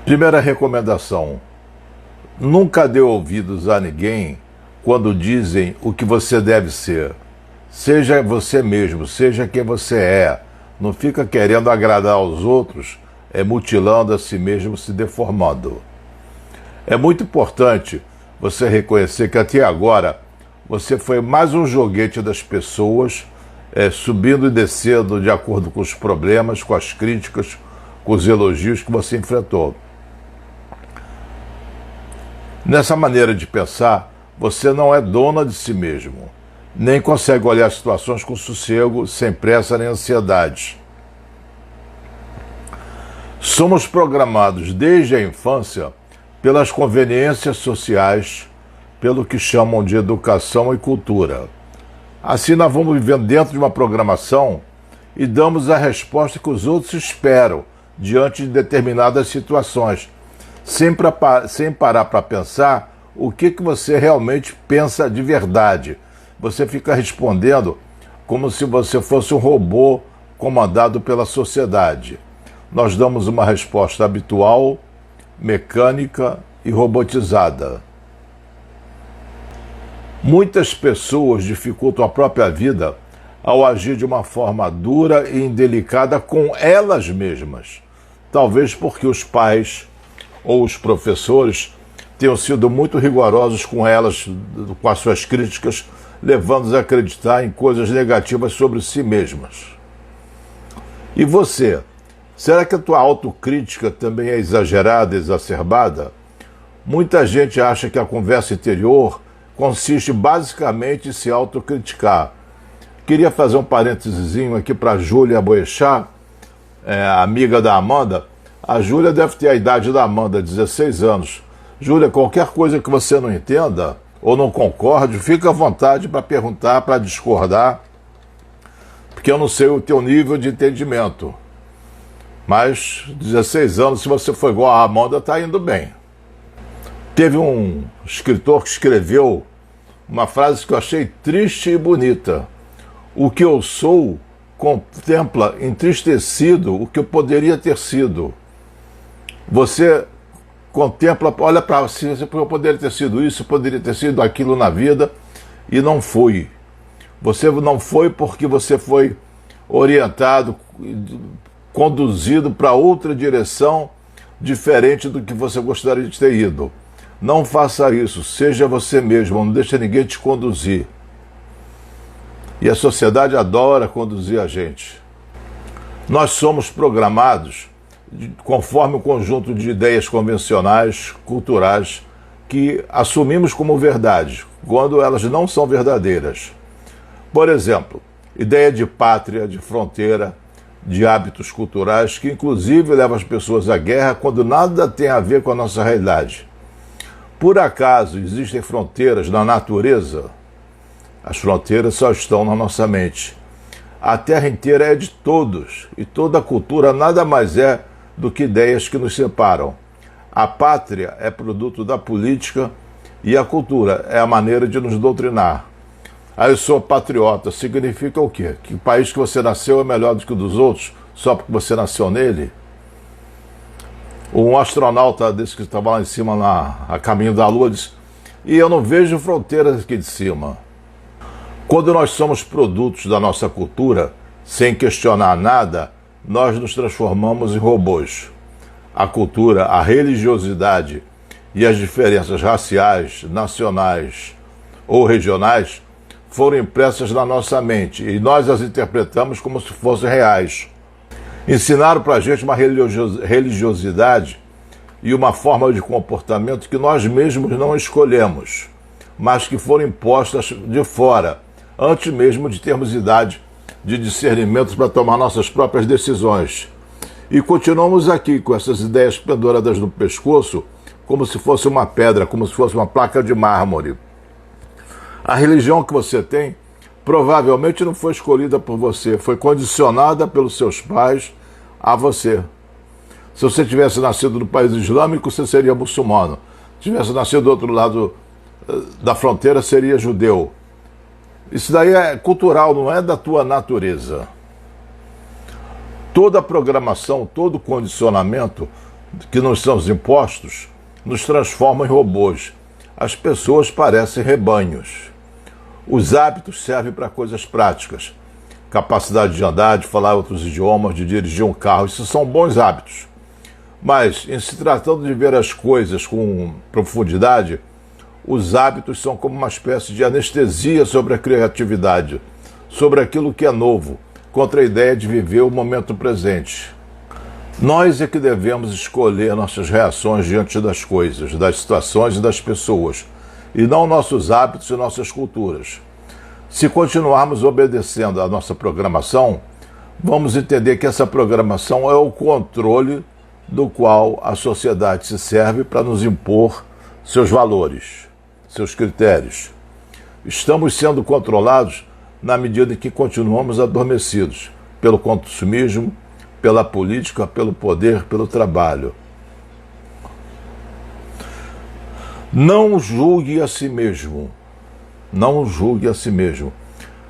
Primeira recomendação: nunca dê ouvidos a ninguém quando dizem o que você deve ser. Seja você mesmo, seja quem você é. Não fica querendo agradar aos outros, mutilando a si mesmo, se deformando. É muito importante você reconhecer que até agora você foi mais um joguete das pessoas, subindo e descendo de acordo com os problemas, com as críticas, com os elogios que você enfrentou. Nessa maneira de pensar, você não é dona de si mesmo, nem consegue olhar as situações com sossego, sem pressa nem ansiedade. Somos programados desde a infância pelas conveniências sociais, pelo que chamam de educação e cultura. Assim nós vamos vivendo dentro de uma programação e damos a resposta que os outros esperam diante de determinadas situações, sem parar para pensar o que você realmente pensa de verdade. Você fica respondendo como se você fosse um robô comandado pela sociedade. Nós damos uma resposta habitual, mecânica e robotizada. Muitas pessoas dificultam a própria vida ao agir de uma forma dura e indelicada com elas mesmas. Talvez porque os pais ou os professores tenham sido muito rigorosos com elas, com as suas críticas, levando-os a acreditar em coisas negativas sobre si mesmas. E você? Será que a tua autocrítica também é exagerada, exacerbada? Muita gente acha que a conversa interior consiste basicamente em se autocriticar. Queria fazer um parênteses aqui para a Júlia Boechat, amiga da Amanda. A Júlia deve ter a idade da Amanda, 16 anos. Júlia, qualquer coisa que você não entenda ou não concorde, fica à vontade para perguntar, para discordar, porque eu não sei o teu nível de entendimento. Mas 16 anos, se você for igual a Amanda, está indo bem. Teve um escritor que escreveu uma frase que eu achei triste e bonita. O que eu sou contempla entristecido o que eu poderia ter sido. Você contempla, olha para si, eu poderia ter sido isso, poderia ter sido aquilo na vida, e não foi. Você não foi porque você foi orientado, conduzido para outra direção diferente do que você gostaria de ter ido. Não faça isso, seja você mesmo, não deixe ninguém te conduzir. E a sociedade adora conduzir a gente. Nós somos programados conforme o conjunto de ideias convencionais, culturais, que assumimos como verdade, quando elas não são verdadeiras. Por exemplo, ideia de pátria, de fronteira, de hábitos culturais, que inclusive levam as pessoas à guerra quando nada tem a ver com a nossa realidade. Por acaso existem fronteiras na natureza? As fronteiras só estão na nossa mente. A terra inteira é de todos, e toda a cultura nada mais é do que ideias que nos separam. A pátria é produto da política e a cultura é a maneira de nos doutrinar. Eu sou patriota, significa o quê? Que o país que você nasceu é melhor do que o dos outros, só porque você nasceu nele? Um astronauta desse que estava lá em cima, a caminho da Lua, disse: e eu não vejo fronteiras aqui de cima. Quando nós somos produtos da nossa cultura, sem questionar nada, nós nos transformamos em robôs. A cultura, a religiosidade e as diferenças raciais, nacionais ou regionais foram impressas na nossa mente e nós as interpretamos como se fossem reais. Ensinaram para a gente uma religiosidade e uma forma de comportamento que nós mesmos não escolhemos, mas que foram impostas de fora, antes mesmo de termos idade de discernimento para tomar nossas próprias decisões. E continuamos aqui com essas ideias penduradas no pescoço, como se fosse uma pedra, como se fosse uma placa de mármore. A religião que você tem provavelmente não foi escolhida por você, foi condicionada pelos seus pais a você. Se você tivesse nascido no país islâmico, você seria muçulmano. Se tivesse nascido do outro lado da fronteira, seria judeu. Isso daí é cultural, não é da tua natureza. Toda programação, todo condicionamento que nos são impostos nos transformam em robôs. As pessoas parecem rebanhos. Os hábitos servem para coisas práticas. Capacidade de andar, de falar outros idiomas, de dirigir um carro, isso são bons hábitos. Mas, em se tratando de ver as coisas com profundidade, os hábitos são como uma espécie de anestesia sobre a criatividade, sobre aquilo que é novo, contra a ideia de viver o momento presente. Nós é que devemos escolher nossas reações diante das coisas, das situações e das pessoas, e não nossos hábitos e nossas culturas. Se continuarmos obedecendo à nossa programação, vamos entender que essa programação é o controle do qual a sociedade se serve para nos impor seus valores, seus critérios. Estamos sendo controlados na medida em que continuamos adormecidos pelo consumismo, pela política, pelo poder, pelo trabalho. Não julgue a si mesmo. Não julgue a si mesmo.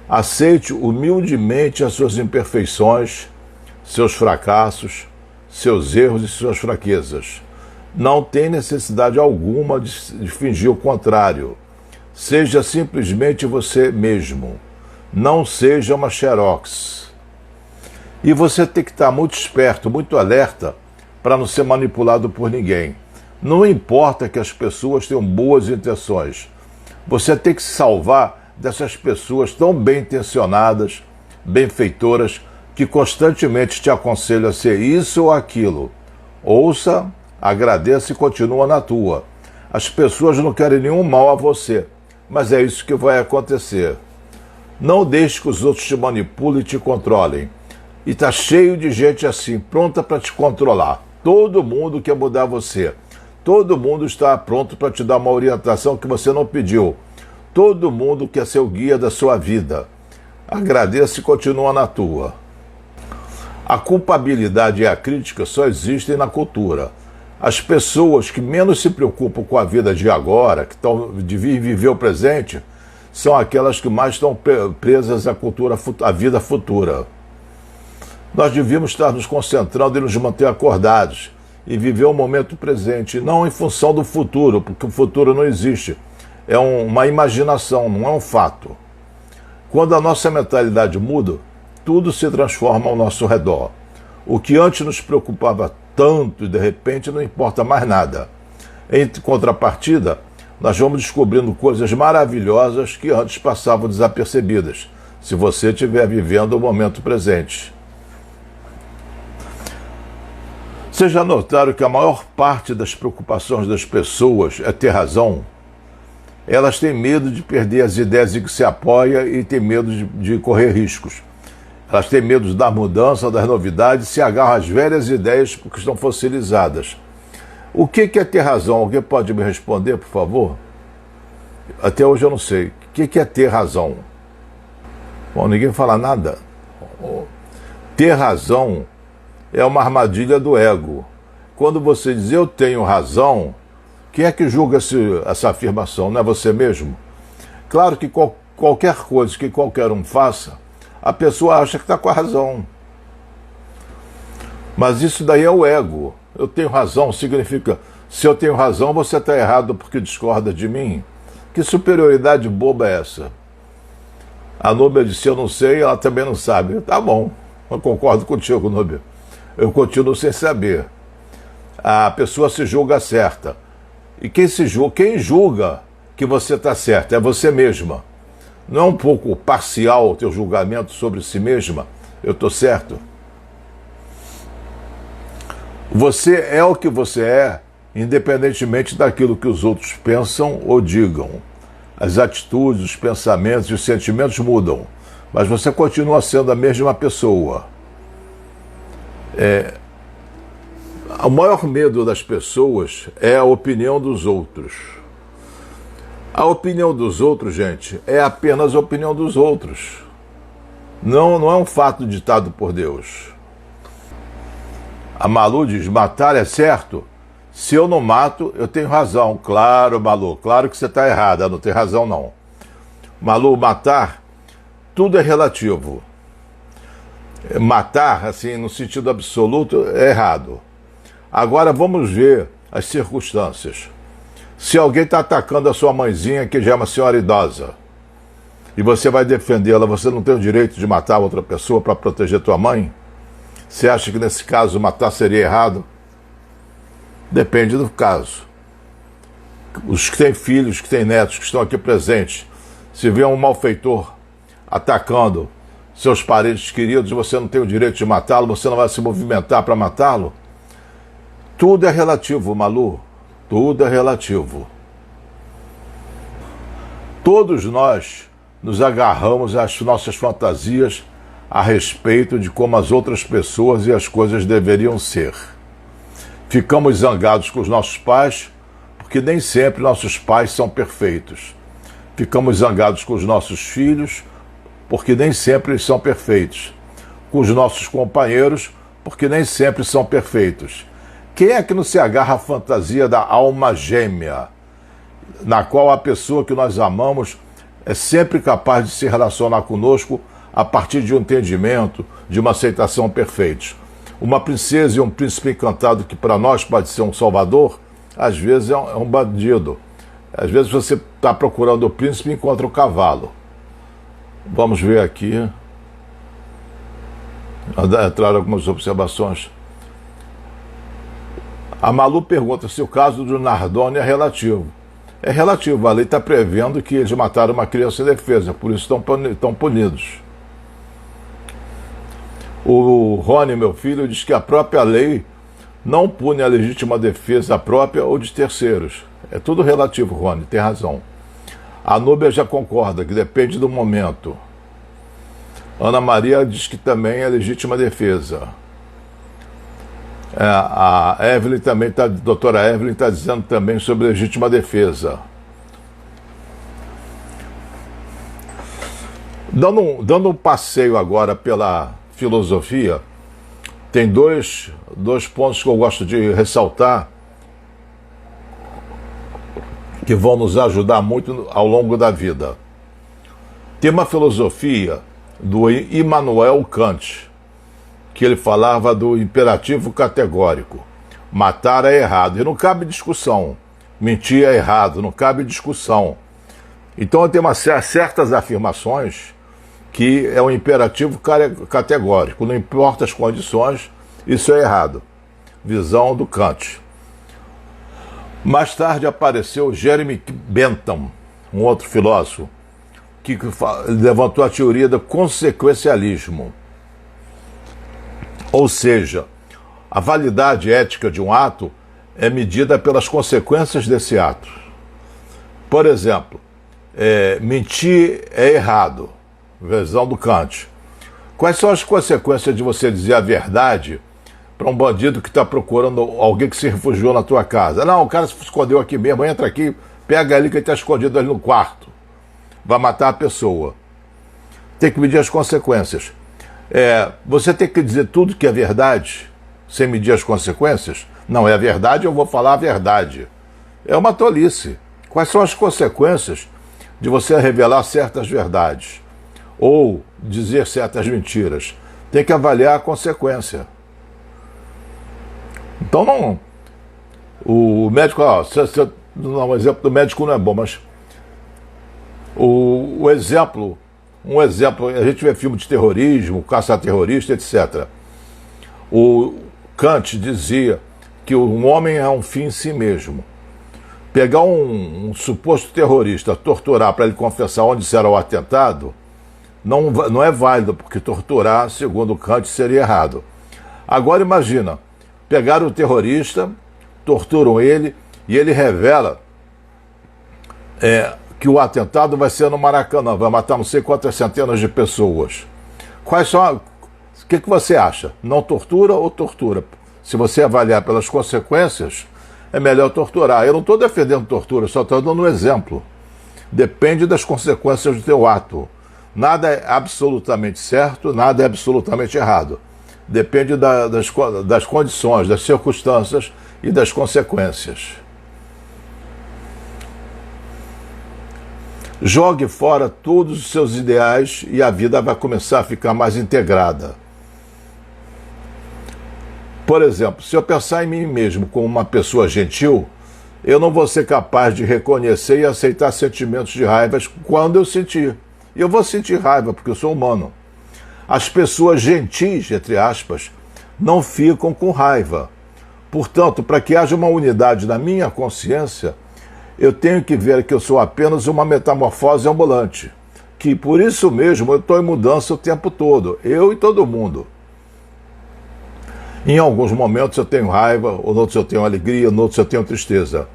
Aceite humildemente as suas imperfeições, seus fracassos, seus erros e suas fraquezas. Não tem necessidade alguma de fingir o contrário. Seja simplesmente você mesmo. Não seja uma xerox. E você tem que estar muito esperto, muito alerta, para não ser manipulado por ninguém. Não importa que as pessoas tenham boas intenções. Você tem que se salvar dessas pessoas tão bem intencionadas, benfeitoras, que constantemente te aconselham a ser isso ou aquilo. Ouça, agradeça e continua na tua. As pessoas não querem nenhum mal a você, mas é isso que vai acontecer. Não deixe que os outros te manipulem e te controlem. E está cheio de gente assim, pronta para te controlar. Todo mundo quer mudar você. Todo mundo está pronto para te dar uma orientação que você não pediu. Todo mundo quer ser o guia da sua vida. Agradeça e continua na tua. A culpabilidade e a crítica só existem na cultura. As pessoas que menos se preocupam com a vida de agora, que estão de viver o presente, são aquelas que mais estão presas à vida futura. Nós devíamos estar nos concentrando e nos manter acordados e viver o momento presente, não em função do futuro, porque o futuro não existe. É uma imaginação, não é um fato. Quando a nossa mentalidade muda, tudo se transforma ao nosso redor. O que antes nos preocupava tanto, de repente não importa mais nada. Em contrapartida, nós vamos descobrindo coisas maravilhosas que antes passavam desapercebidas, se você estiver vivendo o momento presente. Vocês já notaram que a maior parte das preocupações das pessoas é ter razão? Elas têm medo de perder as ideias em que se apoia e têm medo de correr riscos. Elas têm medo da mudança, das novidades, se agarram às velhas ideias porque estão fossilizadas. O que é ter razão? Alguém pode me responder, por favor? Até hoje eu não sei. O que é ter razão? Bom, ninguém fala nada. Ter razão é uma armadilha do ego. Quando você diz eu tenho razão, quem é que julga essa afirmação? Não é você mesmo? Claro que qualquer coisa que qualquer um faça, a pessoa acha que está com a razão. Mas isso daí é o ego. Eu tenho razão significa, se eu tenho razão, você está errado porque discorda de mim. Que superioridade boba é essa? A Núbia disse, eu não sei, ela também não sabe. Tá bom, eu concordo contigo, Núbia. Eu continuo sem saber. A pessoa se julga certa. E quem julga que você está certo é você mesma. Não é um pouco parcial o teu julgamento sobre si mesma? Eu estou certo? Você é o que você é, independentemente daquilo que os outros pensam ou digam. As atitudes, os pensamentos e os sentimentos mudam, mas você continua sendo a mesma pessoa. O maior medo das pessoas é a opinião dos outros. A opinião dos outros, gente, é apenas a opinião dos outros. Não é um fato ditado por Deus. A Malu diz, matar é certo? Se eu não mato, eu tenho razão. Claro, Malu, claro que você está errada, não tem razão não. Malu, matar, tudo é relativo. Matar, assim, no sentido absoluto, é errado. Agora vamos ver as circunstâncias. Se alguém está atacando a sua mãezinha, que já é uma senhora idosa, e você vai defendê-la, você não tem o direito de matar outra pessoa para proteger tua mãe? Você acha que nesse caso matar seria errado? Depende do caso. Os que têm filhos, que têm netos, que estão aqui presentes, se vê um malfeitor atacando seus parentes queridos, você não tem o direito de matá-lo, você não vai se movimentar para matá-lo? Tudo é relativo, Malu. Tudo é relativo. Todos nós nos agarramos às nossas fantasias a respeito de como as outras pessoas e as coisas deveriam ser. Ficamos zangados com os nossos pais, porque nem sempre nossos pais são perfeitos. Ficamos zangados com os nossos filhos, porque nem sempre eles são perfeitos. Com os nossos companheiros, porque nem sempre são perfeitos. Quem é que não se agarra à fantasia da alma gêmea, na qual a pessoa que nós amamos é sempre capaz de se relacionar conosco a partir de um entendimento, de uma aceitação perfeita? Uma princesa e um príncipe encantado que para nós pode ser um salvador, às vezes é um bandido. Às vezes você está procurando o príncipe e encontra o cavalo. Vamos ver aqui. Entraram algumas observações. A Malu pergunta se o caso do Nardoni é relativo. É relativo, a lei está prevendo que eles mataram uma criança em defesa, por isso estão punidos. O Rony, meu filho, diz que a própria lei não pune a legítima defesa própria ou de terceiros. É tudo relativo, Rony, tem razão. A Núbia já concorda que depende do momento. Ana Maria diz que também é legítima defesa. A Evelyn também a doutora Evelyn está dizendo também sobre legítima defesa. Dando um passeio agora pela filosofia, tem dois pontos que eu gosto de ressaltar, que vão nos ajudar muito ao longo da vida. Tem uma filosofia do Immanuel Kant, que ele falava do imperativo categórico. Matar é errado, e não cabe discussão. Mentir é errado, não cabe discussão. Então tem certas afirmações que é um imperativo categórico, não importa as condições, isso é errado. Visão do Kant. Mais tarde apareceu Jeremy Bentham, um outro filósofo, que levantou a teoria do consequencialismo. Ou seja, a validade ética de um ato é medida pelas consequências desse ato. Por exemplo, mentir é errado, visão do Kant. Quais são as consequências de você dizer a verdade para um bandido que está procurando alguém que se refugiou na tua casa? Não, o cara se escondeu aqui mesmo, entra aqui, pega ali que ele está escondido ali no quarto. Vai matar a pessoa. Tem que medir as consequências. Você tem que dizer tudo que é verdade sem medir as consequências? Não, é a verdade, eu vou falar a verdade. É uma tolice. Quais são as consequências de você revelar certas verdades? Ou dizer certas mentiras? Tem que avaliar a consequência. Então não... O médico... Não, o exemplo do médico não é bom, mas... Um exemplo, a gente vê filme de terrorismo, caça-terrorista, etc. O Kant dizia que um homem é um fim em si mesmo. Pegar um suposto terrorista, torturar para ele confessar onde será o atentado, não é válido, porque torturar, segundo Kant, seria errado. Agora imagina, pegaram o terrorista, torturam ele e ele revela que o atentado vai ser no Maracanã, vai matar não sei quantas centenas de pessoas. O que você acha? Não tortura ou tortura? Se você avaliar pelas consequências, é melhor torturar. Eu não estou defendendo tortura, só estou dando um exemplo. Depende das consequências do teu ato. Nada é absolutamente certo, nada é absolutamente errado. Depende das condições, das circunstâncias e das consequências. Jogue fora todos os seus ideais e a vida vai começar a ficar mais integrada. Por exemplo, se eu pensar em mim mesmo como uma pessoa gentil, eu não vou ser capaz de reconhecer e aceitar sentimentos de raiva quando eu sentir. E eu vou sentir raiva, porque eu sou humano. As pessoas gentis, entre aspas, não ficam com raiva. Portanto, para que haja uma unidade na minha consciência, eu tenho que ver que eu sou apenas uma metamorfose ambulante. Que por isso mesmo eu estou em mudança o tempo todo, eu e todo mundo. Em alguns momentos eu tenho raiva, ou em outros eu tenho alegria, em outros eu tenho tristeza.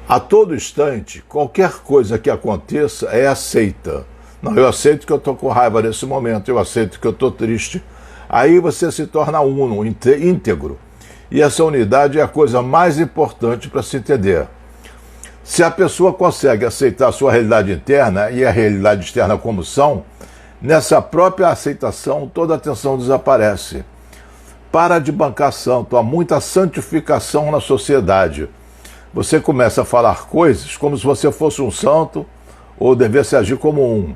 A todo instante, qualquer coisa que aconteça é aceita. Não, eu aceito que eu estou com raiva nesse momento, eu aceito que eu estou triste. Aí você se torna uno, íntegro. E essa unidade é a coisa mais importante para se entender. Se a pessoa consegue aceitar a sua realidade interna e a realidade externa como são, nessa própria aceitação toda a tensão desaparece. Para de bancar santo, há muita santificação na sociedade. Você começa a falar coisas como se você fosse um santo ou devesse agir como um.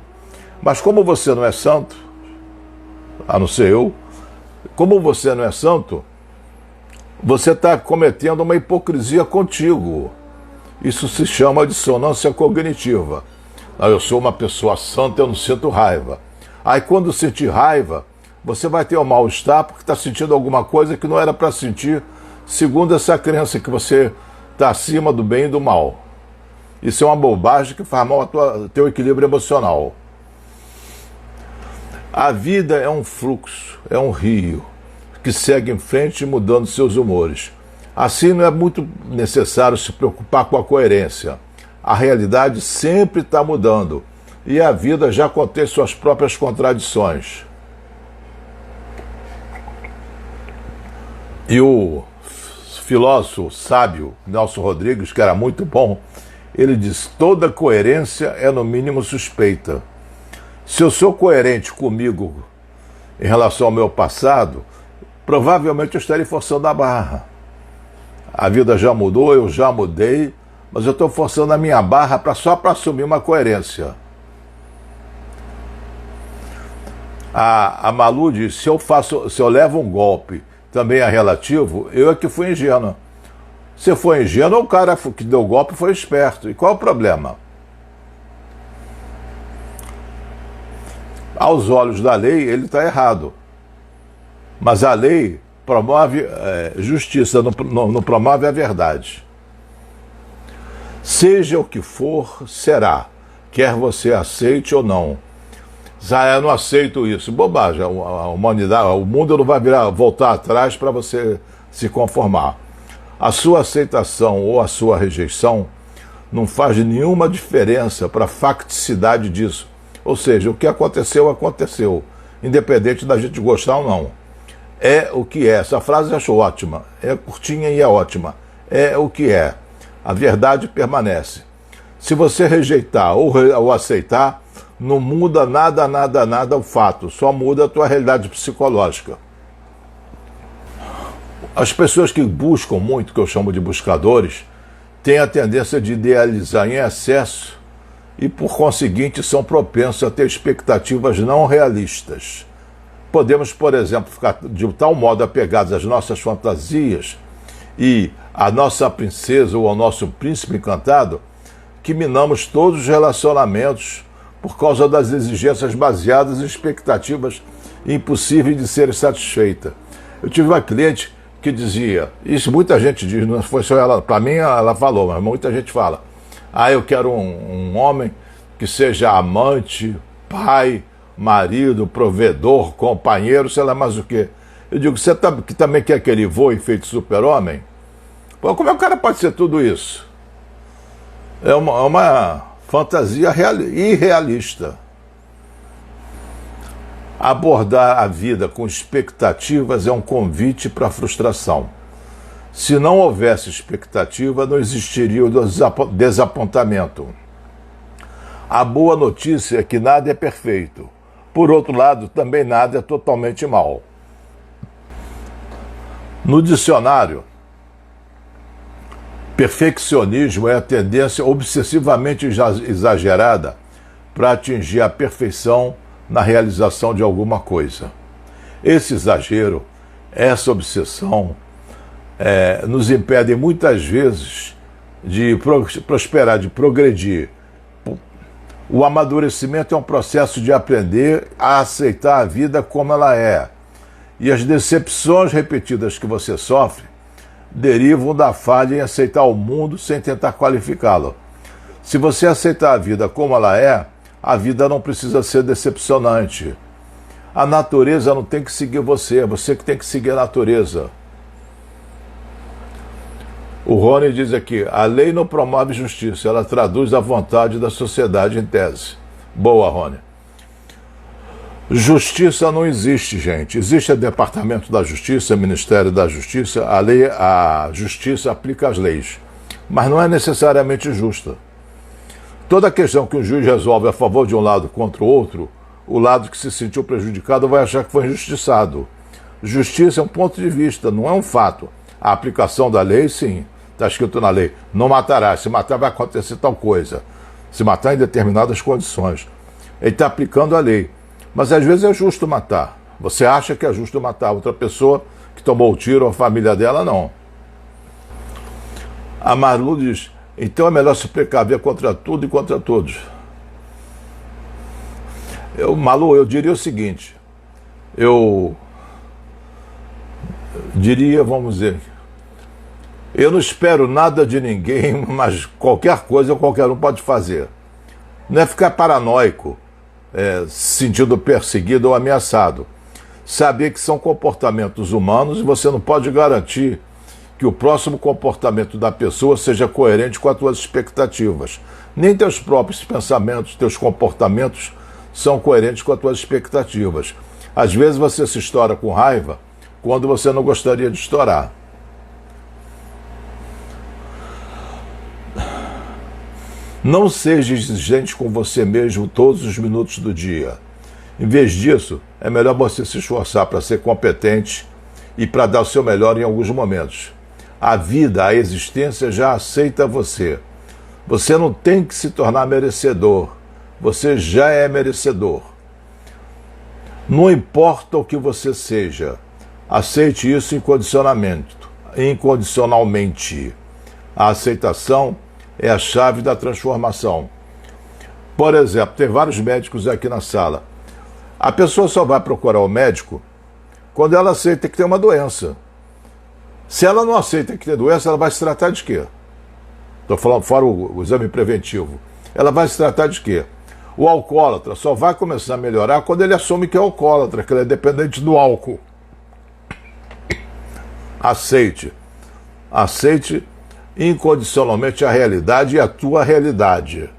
Mas como você não é santo, a não ser eu, como você não é santo, você está cometendo uma hipocrisia contigo. Isso se chama dissonância cognitiva. Eu sou uma pessoa santa, eu não sinto raiva. Aí quando sentir raiva, você vai ter um mal-estar porque está sentindo alguma coisa que não era para sentir, segundo essa crença que você está acima do bem e do mal. Isso é uma bobagem que faz mal ao teu equilíbrio emocional. A vida é um fluxo, é um rio, que segue em frente mudando seus humores. Assim não é muito necessário se preocupar com a coerência. A realidade sempre está mudando e a vida já contém suas próprias contradições. E o filósofo sábio Nelson Rodrigues, que era muito bom, ele diz: toda coerência é no mínimo suspeita. Se eu sou coerente comigo em relação ao meu passado, provavelmente eu estarei forçando a barra. A vida já mudou, eu já mudei, mas eu estou forçando a minha barra só para assumir uma coerência. A Malu diz: se eu levo um golpe, também é relativo, eu é que fui ingênuo. Se foi ingênuo, o cara que deu o golpe foi esperto. E qual é o problema? Aos olhos da lei, ele está errado. Mas a lei promove justiça, não promove a verdade. Seja o que for, será. Quer você aceite ou não. Eu não aceito isso. Bobagem. A humanidade, o mundo não vai voltar atrás para você se conformar. A sua aceitação ou a sua rejeição não faz nenhuma diferença para a facticidade disso. Ou seja, o que aconteceu, aconteceu. Independente da gente gostar ou não. É o que é. Essa frase eu acho ótima. É curtinha e é ótima. É o que é. A verdade permanece. Se você rejeitar ou aceitar, não muda nada o fato. Só muda a tua realidade psicológica. As pessoas que buscam muito, que eu chamo de buscadores, têm a tendência de idealizar em excesso e, por conseguinte, são propensos a ter expectativas não realistas. Podemos, por exemplo, ficar de tal modo apegados às nossas fantasias e à nossa princesa ou ao nosso príncipe encantado que minamos todos os relacionamentos por causa das exigências baseadas em expectativas impossíveis de serem satisfeitas. Eu tive uma cliente que dizia, isso muita gente diz, não foi só ela, para mim ela falou, mas muita gente fala: eu quero um homem que seja amante, pai, marido, provedor, companheiro, sei lá mais o quê. Eu digo: você que também quer que ele voe feito super-homem? Pô, como é que o cara pode ser tudo isso? É uma fantasia irrealista. Abordar a vida com expectativas é um convite para a frustração. Se não houvesse expectativa, não existiria o desapontamento. A boa notícia é que nada é perfeito. Por outro lado, também nada é totalmente mal. No dicionário, perfeccionismo é a tendência obsessivamente exagerada para atingir a perfeição na realização de alguma coisa. Esse exagero essa obsessão nos impede muitas vezes de prosperar, de progredir. O amadurecimento é um processo de aprender a aceitar a vida como ela é. E as decepções repetidas que você sofre derivam da falha em aceitar o mundo sem tentar qualificá-lo. Se você aceitar a vida como ela é, a vida não precisa ser decepcionante. A natureza não tem que seguir você, é você que tem que seguir a natureza. O Rony diz aqui, a lei não promove justiça, ela traduz a vontade da sociedade em tese. Boa, Rony. Justiça não existe, gente. Existe o Departamento da Justiça, Ministério da Justiça, a justiça aplica as leis, mas não é necessariamente justa. Toda questão que um juiz resolve a favor de um lado contra o outro, o lado que se sentiu prejudicado vai achar que foi injustiçado. Justiça é um ponto de vista, não é um fato. A aplicação da lei, sim. Está escrito na lei, não matarás. Se matar vai acontecer tal coisa. Se matar em determinadas condições. Ele está aplicando a lei. Mas às vezes é justo matar. Você acha que é justo matar outra pessoa que tomou o tiro, a família dela, não. A Malu diz, então é melhor se precaver contra tudo e contra todos. Malu, eu diria o seguinte, eu diria, vamos dizer, eu não espero nada de ninguém, mas qualquer coisa qualquer um pode fazer. Não é ficar paranoico, se sentindo perseguido ou ameaçado. Saber que são comportamentos humanos e você não pode garantir que o próximo comportamento da pessoa seja coerente com as tuas expectativas. Nem teus próprios pensamentos, teus comportamentos são coerentes com as tuas expectativas. Às vezes você se estoura com raiva quando você não gostaria de estourar. Não seja exigente com você mesmo todos os minutos do dia. Em vez disso, é melhor você se esforçar para ser competente e para dar o seu melhor em alguns momentos. A vida, a existência já aceita você. Você não tem que se tornar merecedor. Você já é merecedor. Não importa o que você seja, aceite isso incondicionalmente. A aceitação é a chave da transformação. Por exemplo, tem vários médicos aqui na sala. A pessoa só vai procurar o médico quando ela aceita que tem uma doença. Se ela não aceita que tem doença, ela vai se tratar de quê? Estou falando fora o exame preventivo. Ela vai se tratar de quê? O alcoólatra só vai começar a melhorar quando ele assume que é alcoólatra, que ele é dependente do álcool. Aceite. Aceite incondicionalmente a realidade e a tua realidade.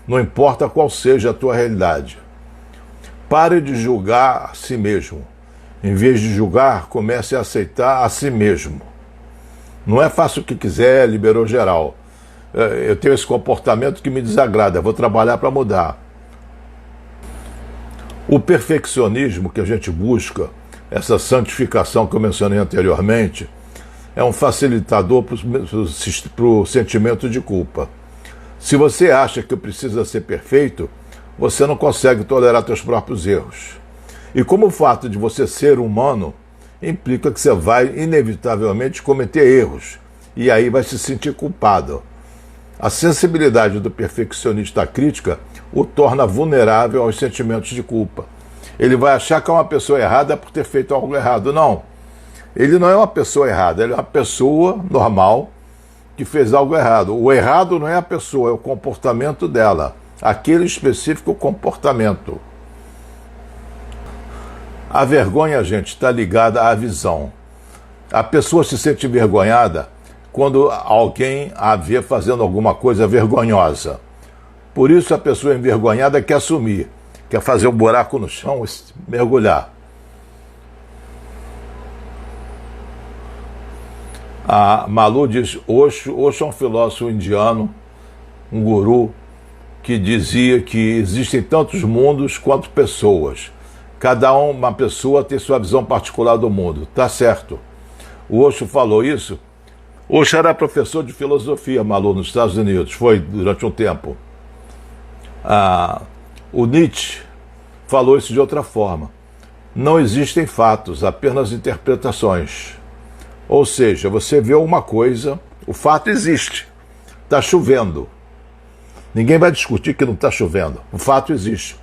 Não importa qual seja a tua realidade. Pare de julgar a si mesmo. Em vez de julgar, comece a aceitar a si mesmo. Não é faça o que quiser, liberou geral. Eu tenho esse comportamento que me desagrada, vou trabalhar para mudar. O perfeccionismo que a gente busca, essa santificação que eu mencionei anteriormente, é um facilitador para o sentimento de culpa. Se você acha que precisa ser perfeito, você não consegue tolerar seus próprios erros. E como o fato de você ser humano implica que você vai inevitavelmente cometer erros, e aí vai se sentir culpado. A sensibilidade do perfeccionista à crítica o torna vulnerável aos sentimentos de culpa. Ele vai achar que é uma pessoa errada por ter feito algo errado. Não. Ele não é uma pessoa errada, ele é uma pessoa normal que fez algo errado. O errado não é a pessoa, é o comportamento dela. Aquele específico comportamento. A vergonha, gente, está ligada à visão. A pessoa se sente envergonhada quando alguém a vê fazendo alguma coisa vergonhosa. Por isso a pessoa envergonhada quer assumir, quer fazer um buraco no chão e mergulhar. A Malu diz, Osho é um filósofo indiano, um guru, que dizia que existem tantos mundos quanto pessoas. Cada uma pessoa tem sua visão particular do mundo. Tá certo. O Osho falou isso. Osho era professor de filosofia, Malu, nos Estados Unidos. Foi durante um tempo. O Nietzsche falou isso de outra forma. Não existem fatos, apenas interpretações. Ou seja, você vê uma coisa, o fato existe. Está chovendo. Ninguém vai discutir que não está chovendo. O fato existe.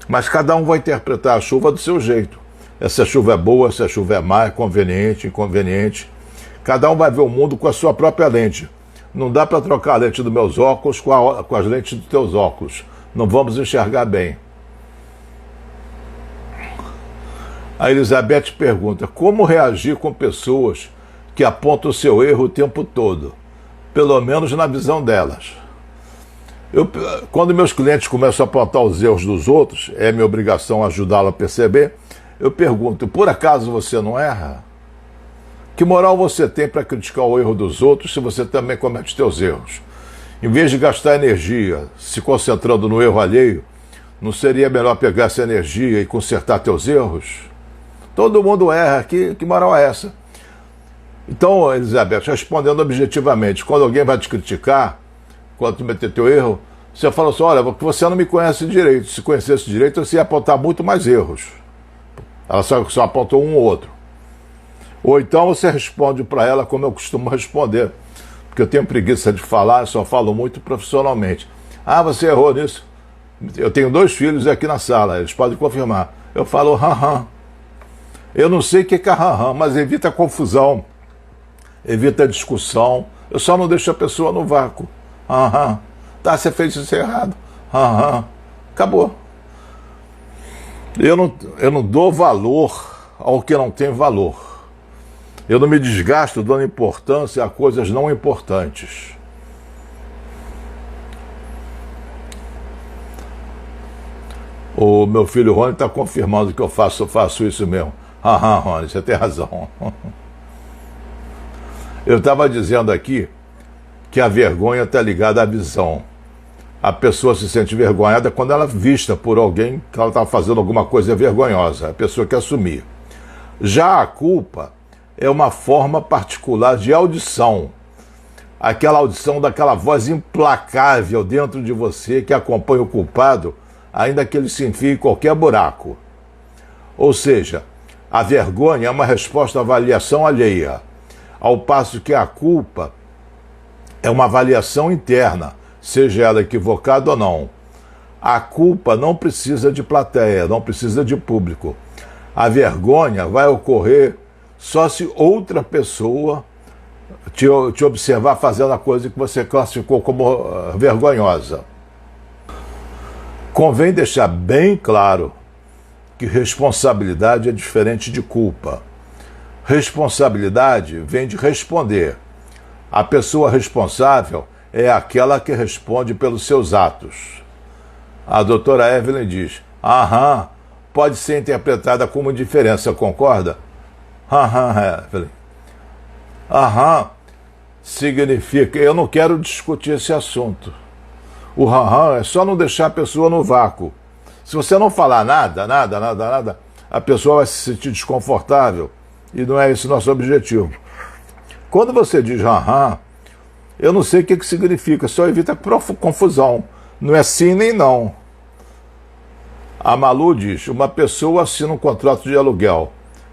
Mas cada um vai interpretar a chuva do seu jeito. Essa chuva é boa, essa chuva é má, é conveniente, inconveniente. Cada um vai ver o mundo com a sua própria lente. Não dá para trocar a lente dos meus óculos com as lentes dos teus óculos. Não vamos enxergar bem. A Elizabeth pergunta: como reagir com pessoas que apontam o seu erro o tempo todo? Pelo menos na visão delas. Quando meus clientes começam a apontar os erros dos outros, é minha obrigação ajudá-lo a perceber, eu pergunto: por acaso você não erra? Que moral você tem para criticar o erro dos outros se você também comete seus erros? Em vez de gastar energia se concentrando no erro alheio, não seria melhor pegar essa energia e consertar teus erros? Todo mundo erra, que moral é essa? Então, Elizabeth, respondendo objetivamente, quando alguém vai te criticar, quando tu meter teu erro, você fala assim: olha, você não me conhece direito. Se conhecesse direito, você ia apontar muito mais erros. Ela só apontou um ou outro. Ou então você responde para ela como eu costumo responder, porque eu tenho preguiça de falar, eu só falo muito profissionalmente. Ah, você errou nisso. Eu tenho 2 filhos aqui na sala, eles podem confirmar. Eu falo hã. Eu não sei o que é hã, mas evita confusão, evita discussão. Eu só não deixo a pessoa no vácuo. Tá, você fez isso errado. Acabou. Eu não dou valor ao que não tem valor. Eu não me desgasto dando importância a coisas não importantes. O meu filho Rony está confirmando que eu faço isso mesmo. Rony, você tem razão. Eu estava dizendo aqui que a vergonha está ligada à visão. A pessoa se sente vergonhada quando ela é vista por alguém que ela está fazendo alguma coisa vergonhosa. A pessoa quer assumir. Já a culpa é uma forma particular de audição. Aquela audição daquela voz implacável dentro de você que acompanha o culpado, ainda que ele se enfie em qualquer buraco. Ou seja, a vergonha é uma resposta à avaliação alheia, ao passo que a culpa é uma avaliação interna, seja ela equivocada ou não. A culpa não precisa de plateia, não precisa de público. A vergonha vai ocorrer só se outra pessoa te observar fazendo a coisa que você classificou como vergonhosa. Convém deixar bem claro que responsabilidade é diferente de culpa. Responsabilidade vem de responder. A pessoa responsável é aquela que responde pelos seus atos. A doutora Evelyn diz: pode ser interpretada como indiferença, concorda? Evelyn. Significa: eu não quero discutir esse assunto. O é só não deixar a pessoa no vácuo. Se você não falar nada, a pessoa vai se sentir desconfortável. E não é esse o nosso objetivo. Quando você diz eu não sei o que significa, só evita confusão. Não é sim nem não. A Malu diz: uma pessoa assina um contrato de aluguel,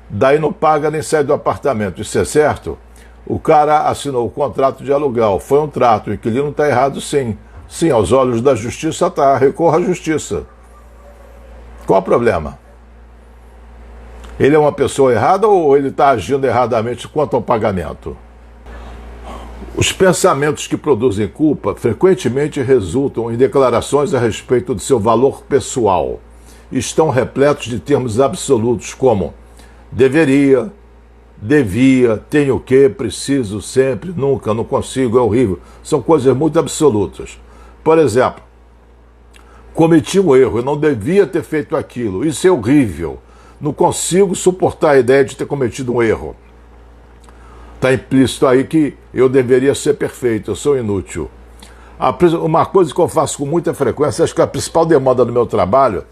daí não paga nem sai do apartamento. Isso é certo? O cara assinou o contrato de aluguel, foi um trato, o inquilino está errado sim. Sim, aos olhos da justiça está, recorra à justiça. Qual o problema? Ele é uma pessoa errada ou ele está agindo erradamente quanto ao pagamento? Os pensamentos que produzem culpa frequentemente resultam em declarações a respeito do seu valor pessoal. Estão repletos de termos absolutos como deveria, devia, tenho que, preciso, sempre, nunca, não consigo, é horrível. São coisas muito absolutas. Por exemplo, cometi um erro, eu não devia ter feito aquilo, isso é horrível. Não consigo suportar a ideia de ter cometido um erro. Está implícito aí que eu deveria ser perfeito, eu sou inútil. Uma coisa que eu faço com muita frequência, acho que a principal demanda do meu trabalho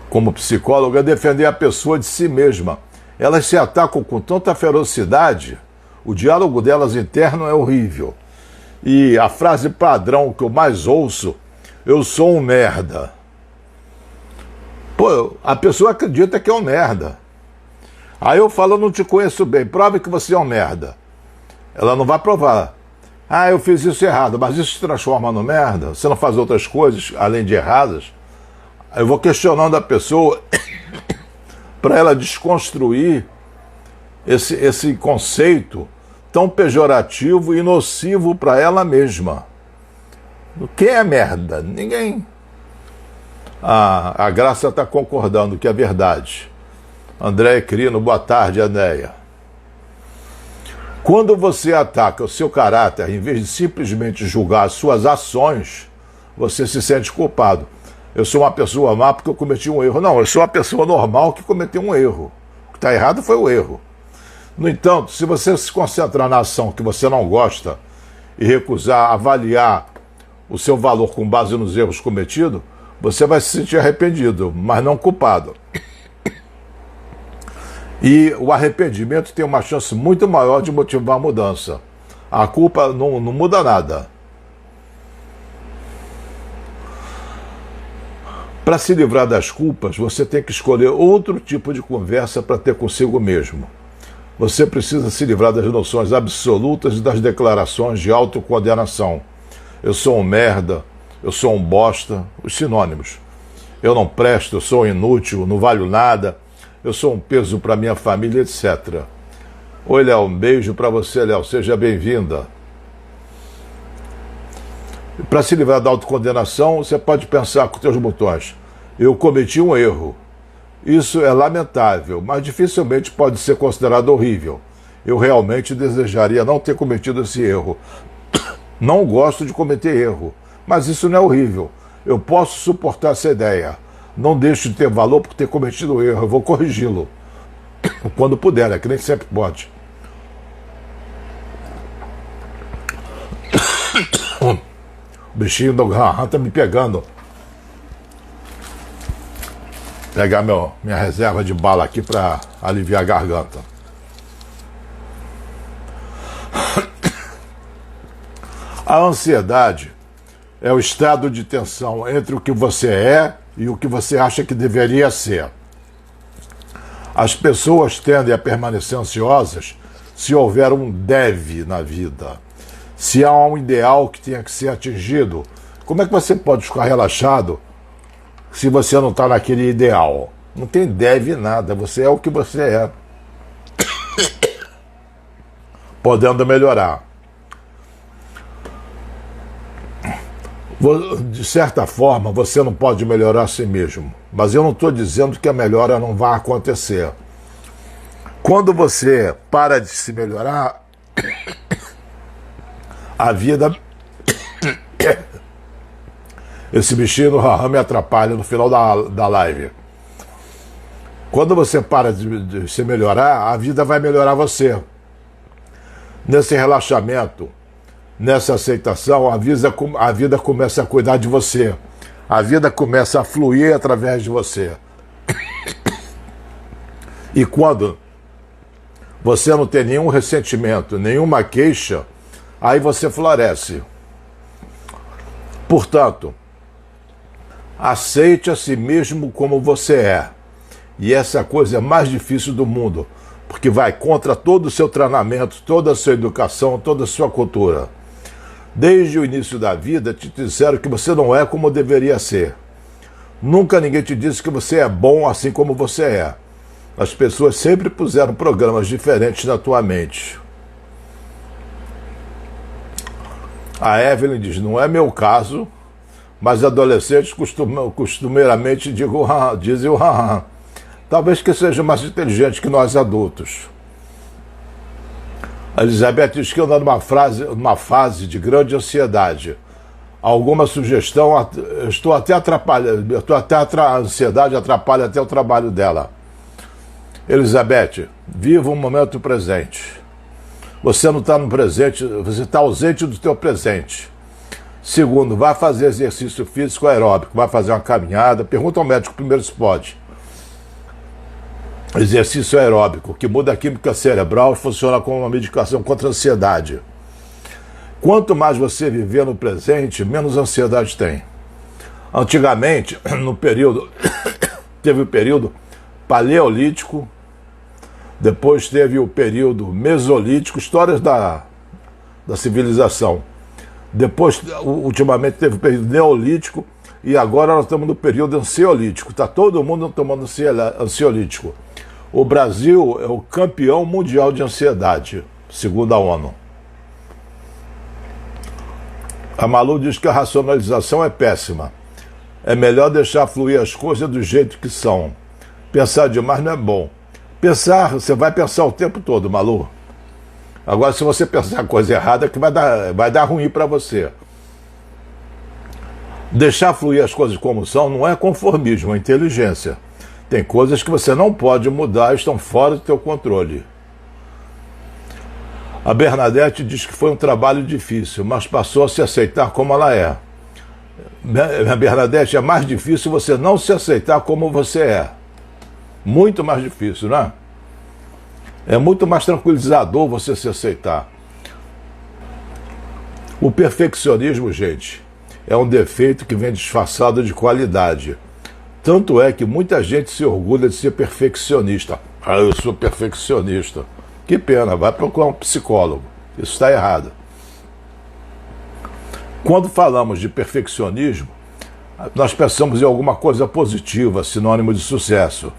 como psicólogo é defender a pessoa de si mesma. Elas se atacam com tanta ferocidade, o diálogo delas interno é horrível. E a frase padrão que eu mais ouço: eu sou um merda. Pô, a pessoa acredita que é um merda. Aí eu falo, eu não te conheço bem, prove que você é um merda. Ela não vai provar. Ah, eu fiz isso errado, mas isso se transforma no merda? Você não faz outras coisas além de erradas? Aí eu vou questionando a pessoa para ela desconstruir esse conceito tão pejorativo e nocivo para ela mesma. Quem é merda? Ninguém. A Graça está concordando que é verdade. André Crino, boa tarde, Andréia. Quando você ataca o seu caráter, em vez de simplesmente julgar as suas ações, você se sente culpado. Eu sou uma pessoa má porque eu cometi um erro. Não, eu sou uma pessoa normal que cometeu um erro. O que está errado foi o erro. No entanto, se você se concentrar na ação que você não gosta e recusar avaliar o seu valor com base nos erros cometidos, você vai se sentir arrependido, mas não culpado. E o arrependimento tem uma chance muito maior de motivar a mudança. A culpa não muda nada. Para se livrar das culpas, você tem que escolher outro tipo de conversa para ter consigo mesmo. Você precisa se livrar das noções absolutas e das declarações de autocondenação. Eu sou um merda, eu sou um bosta, os sinônimos. Eu não presto, eu sou inútil, não valho nada, eu sou um peso para minha família, etc. Oi, Léo, um beijo para você, Léo, seja bem-vinda. Para se livrar da autocondenação, você pode pensar com os seus botões. Eu cometi um erro. Isso é lamentável, mas dificilmente pode ser considerado horrível. Eu realmente desejaria não ter cometido esse erro. Não gosto de cometer erro, mas isso não é horrível. Eu posso suportar essa ideia. Não deixo de ter valor por ter cometido erro. Eu vou corrigi-lo. Quando puder, é que nem sempre pode. O bichinho do Graham tá me pegando. Pegar minha reserva de bala aqui para aliviar a garganta. A ansiedade é o estado de tensão entre o que você é e o que você acha que deveria ser. As pessoas tendem a permanecer ansiosas se houver um deve na vida. Se há um ideal que tenha que ser atingido, como é que você pode ficar relaxado se você não está naquele ideal? Não tem deve nada, você é o que você é. Podendo melhorar. De certa forma, você não pode melhorar a si mesmo, mas eu não estou dizendo que a melhora não vai acontecer. Quando você para de se melhorar, a vida... Esse bichinho no Raham me atrapalha no final da live. Quando você para de se melhorar, a vida vai melhorar você. Nesse relaxamento, nessa aceitação, a vida começa a cuidar de você. A vida começa a fluir através de você. E quando você não tem nenhum ressentimento, nenhuma queixa, aí você floresce. Portanto, aceite a si mesmo como você é. E essa é a coisa mais difícil do mundo, porque vai contra todo o seu treinamento, toda a sua educação, toda a sua cultura. Desde o início da vida te disseram que você não é como deveria ser. Nunca ninguém te disse que você é bom assim como você é. As pessoas sempre puseram programas diferentes na tua mente. A Evelyn diz, não é meu caso, mas adolescentes costumeiramente dizem o haha. Talvez que seja mais inteligente que nós adultos. A Elizabeth diz que anda numa fase de grande ansiedade. Alguma sugestão? A ansiedade atrapalha até o trabalho dela. Elizabeth, viva um momento presente. Você não está no presente, você está ausente do teu presente. Segundo, vai fazer exercício físico aeróbico, vai fazer uma caminhada, pergunta ao médico primeiro se pode. Exercício aeróbico, que muda a química cerebral e funciona como uma medicação contra a ansiedade. Quanto mais você viver no presente, menos ansiedade tem. Antigamente, no período teve o período paleolítico, depois teve o período mesolítico, histórias da civilização. Depois, ultimamente, teve o período neolítico e agora nós estamos no período ansiolítico. Está todo mundo tomando ansiolítico. O Brasil é o campeão mundial de ansiedade, segundo a ONU. A Malu diz que a racionalização é péssima. É melhor deixar fluir as coisas do jeito que são. Pensar demais não é bom. Pensar, você vai pensar o tempo todo, Malu. Agora, se você pensar a coisa errada, que vai dar ruim para você. Deixar fluir as coisas como são não é conformismo, é inteligência. Tem coisas que você não pode mudar, estão fora do teu controle. A Bernadette diz que foi um trabalho difícil, mas passou a se aceitar como ela é. Bernadette, é mais difícil você não se aceitar como você é. Muito mais difícil, não é? É muito mais tranquilizador você se aceitar. O perfeccionismo, gente, é um defeito que vem disfarçado de qualidade. Tanto é que muita gente se orgulha de ser perfeccionista. Ah, eu sou perfeccionista. Que pena, vai procurar um psicólogo. Isso está errado. Quando falamos de perfeccionismo, nós pensamos em alguma coisa positiva, sinônimo de sucesso.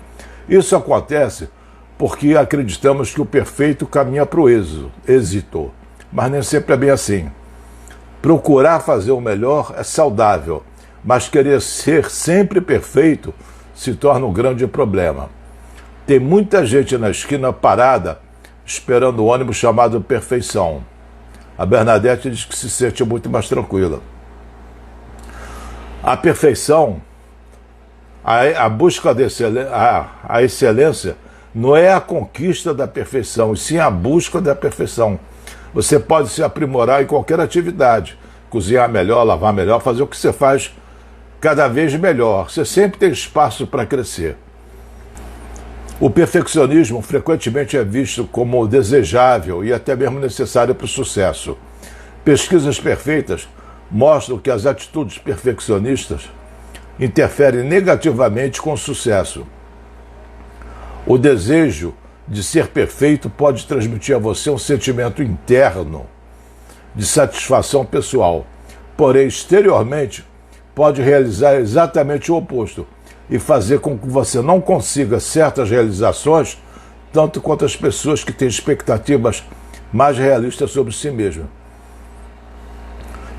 Isso acontece porque acreditamos que o perfeito caminha para o êxito, mas nem sempre é bem assim. Procurar fazer o melhor é saudável, mas querer ser sempre perfeito se torna um grande problema. Tem muita gente na esquina parada esperando o ônibus chamado perfeição. A Bernadette diz que se sente muito mais tranquila. A perfeição, a busca a excelência, não é a conquista da perfeição, e sim a busca da perfeição. Você pode se aprimorar em qualquer atividade, cozinhar melhor, lavar melhor, fazer o que você faz cada vez melhor. Você sempre tem espaço para crescer. O perfeccionismo frequentemente é visto como desejável e até mesmo necessário para o sucesso. Pesquisas perfeitas mostram que as atitudes perfeccionistas interferem negativamente com o sucesso. O desejo de ser perfeito pode transmitir a você um sentimento interno de satisfação pessoal, porém, exteriormente, pode realizar exatamente o oposto e fazer com que você não consiga certas realizações, tanto quanto as pessoas que têm expectativas mais realistas sobre si mesmas.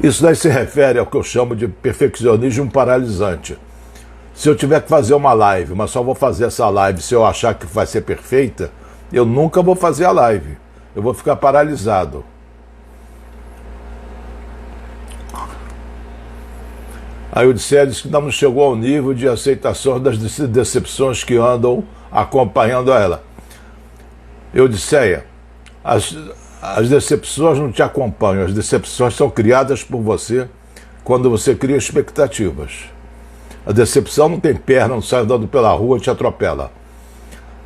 Isso daí se refere ao que eu chamo de perfeccionismo paralisante. Se eu tiver que fazer uma live, mas só vou fazer essa live se eu achar que vai ser perfeita, eu nunca vou fazer a live. Eu vou ficar paralisado. A Odisseia diz que ainda não chegou ao nível de aceitação das decepções que andam acompanhando ela. Odisseia, as decepções não te acompanham, as decepções são criadas por você quando você cria expectativas. A decepção não tem perna, não sai andando pela rua e te atropela.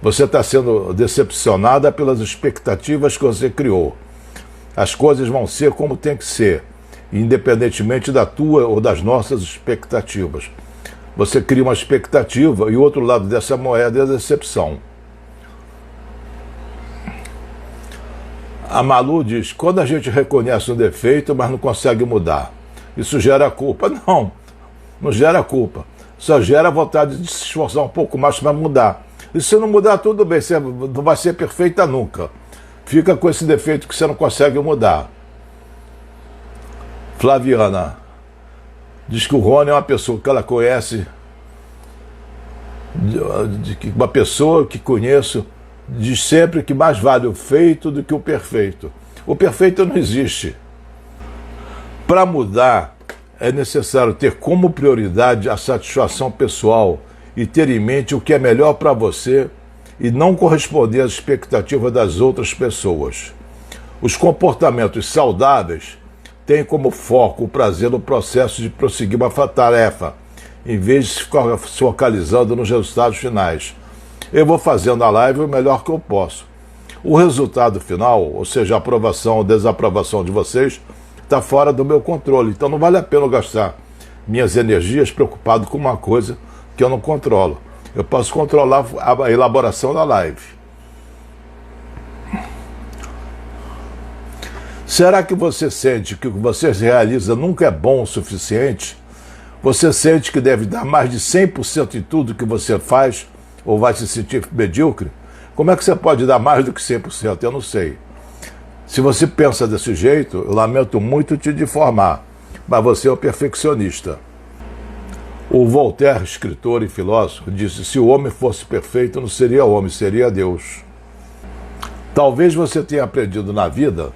Você está sendo decepcionada pelas expectativas que você criou. As coisas vão ser como tem que ser, independentemente da tua ou das nossas expectativas. Você cria uma expectativa e o outro lado dessa moeda é a decepção. A Malu diz, quando a gente reconhece um defeito, mas não consegue mudar, isso gera culpa. Não gera culpa. Só gera vontade de se esforçar um pouco mais para mudar. E se não mudar, tudo bem, você não vai ser perfeita nunca. Fica com esse defeito que você não consegue mudar. Flaviana diz que o Rony é uma pessoa que ela conhece, uma pessoa que conheço, diz sempre que mais vale o feito do que o perfeito. O perfeito não existe. Para mudar, é necessário ter como prioridade a satisfação pessoal e ter em mente o que é melhor para você e não corresponder às expectativas das outras pessoas. Os comportamentos saudáveis têm como foco o prazer no processo de prosseguir uma tarefa, em vez de ficar se focalizando nos resultados finais. Eu vou fazendo a live o melhor que eu posso. O resultado final, ou seja, a aprovação ou desaprovação de vocês, está fora do meu controle. Então não vale a pena eu gastar minhas energias preocupado com uma coisa que eu não controlo. Eu posso controlar a elaboração da live. Será que você sente que o que você realiza nunca é bom o suficiente? Você sente que deve dar mais de 100% em tudo que você faz ou vai se sentir medíocre? Como é que você pode dar mais do que 100%? Eu não sei. Se você pensa desse jeito, eu lamento muito te deformar, mas você é um perfeccionista. O Voltaire, escritor e filósofo, disse: se o homem fosse perfeito, não seria homem, seria Deus. Talvez você tenha aprendido na vida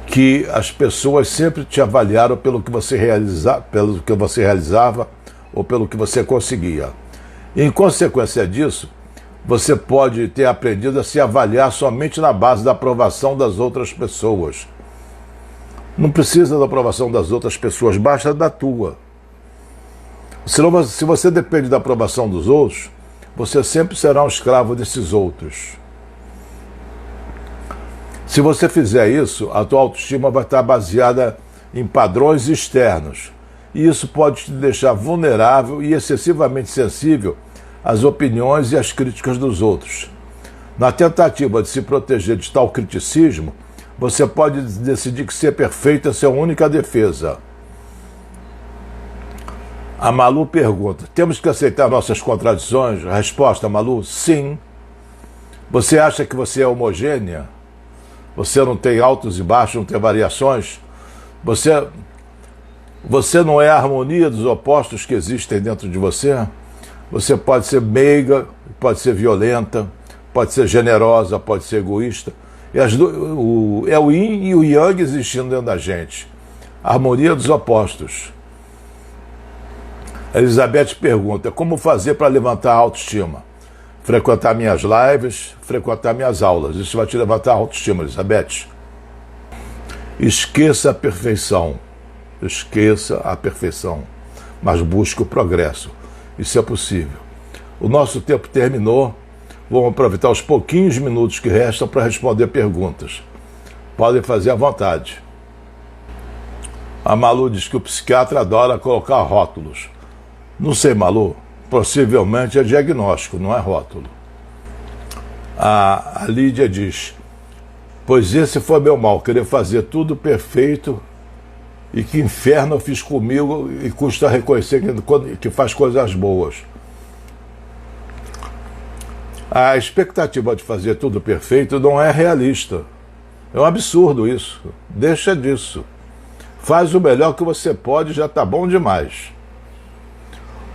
que as pessoas sempre te avaliaram pelo que você realizava ou pelo que você conseguia. Em consequência disso, você pode ter aprendido a se avaliar somente na base da aprovação das outras pessoas. Não precisa da aprovação das outras pessoas, basta da tua. Senão, se você depende da aprovação dos outros, você sempre será um escravo desses outros. Se você fizer isso, a tua autoestima vai estar baseada em padrões externos. E isso pode te deixar vulnerável e excessivamente sensível às opiniões e às críticas dos outros. Na tentativa de se proteger de tal criticismo, você pode decidir que ser perfeito é sua única defesa. A Malu pergunta: temos que aceitar nossas contradições? A resposta, Malu, sim. Você acha que você é homogênea? Você não tem altos e baixos, não tem variações? Você não é a harmonia dos opostos que existem dentro de você? Você pode ser meiga, pode ser violenta, pode ser generosa, pode ser egoísta. É o yin e o yang existindo dentro da gente. A harmonia dos opostos. A Elizabeth pergunta: como fazer para levantar a autoestima? Frequentar minhas lives, frequentar minhas aulas. Isso vai te levantar a autoestima, Elizabeth. Esqueça a perfeição. Esqueça a perfeição. Mas busque o progresso. Isso é possível. O nosso tempo terminou. Vamos aproveitar os pouquinhos minutos que restam para responder perguntas. Podem fazer à vontade. A Malu diz que o psiquiatra adora colocar rótulos. Não sei, Malu. Possivelmente é diagnóstico, não é rótulo. A Lídia diz: pois esse foi meu mal, querer fazer tudo perfeito, e que inferno eu fiz comigo, e custa reconhecer que faz coisas boas. A expectativa de fazer tudo perfeito não é realista. É um absurdo isso. Deixa disso. Faz o melhor que você pode, já está bom demais.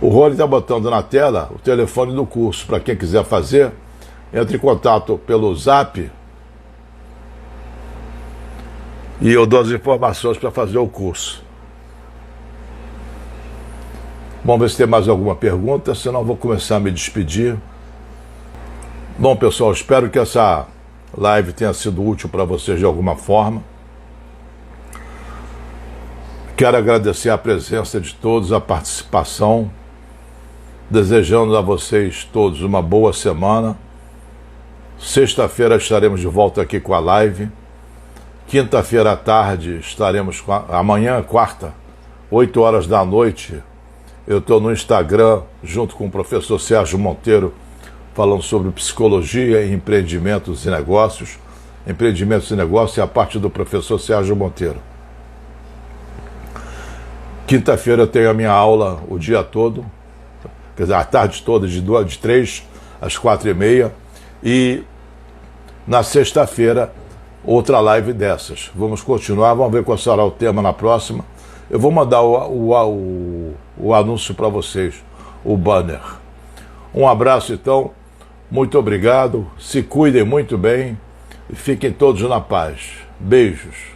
O Rony está botando na tela o telefone do curso. Para quem quiser fazer, entre em contato pelo Zap e eu dou as informações para fazer o curso. Vamos ver se tem mais alguma pergunta, senão eu vou começar a me despedir. Bom, pessoal, espero que essa live tenha sido útil para vocês de alguma forma. Quero agradecer a presença de todos, a participação, desejando a vocês todos uma boa semana. Sexta-feira estaremos de volta aqui com a live. Quinta-feira à tarde estaremos amanhã, quarta, 8 horas da noite. Eu estou no Instagram junto com o professor Sérgio Monteiro, falando sobre psicologia e empreendimentos e negócios. Empreendimentos e negócios é a parte do professor Sérgio Monteiro. Quinta-feira eu tenho a minha aula o dia todo, quer dizer, a tarde toda, de 3 às 4h30. E na sexta-feira, outra live dessas. Vamos continuar, vamos ver qual será o tema na próxima. Eu vou mandar o anúncio para vocês, o banner. Um abraço, então. Muito obrigado. Se cuidem muito bem e fiquem todos na paz. Beijos.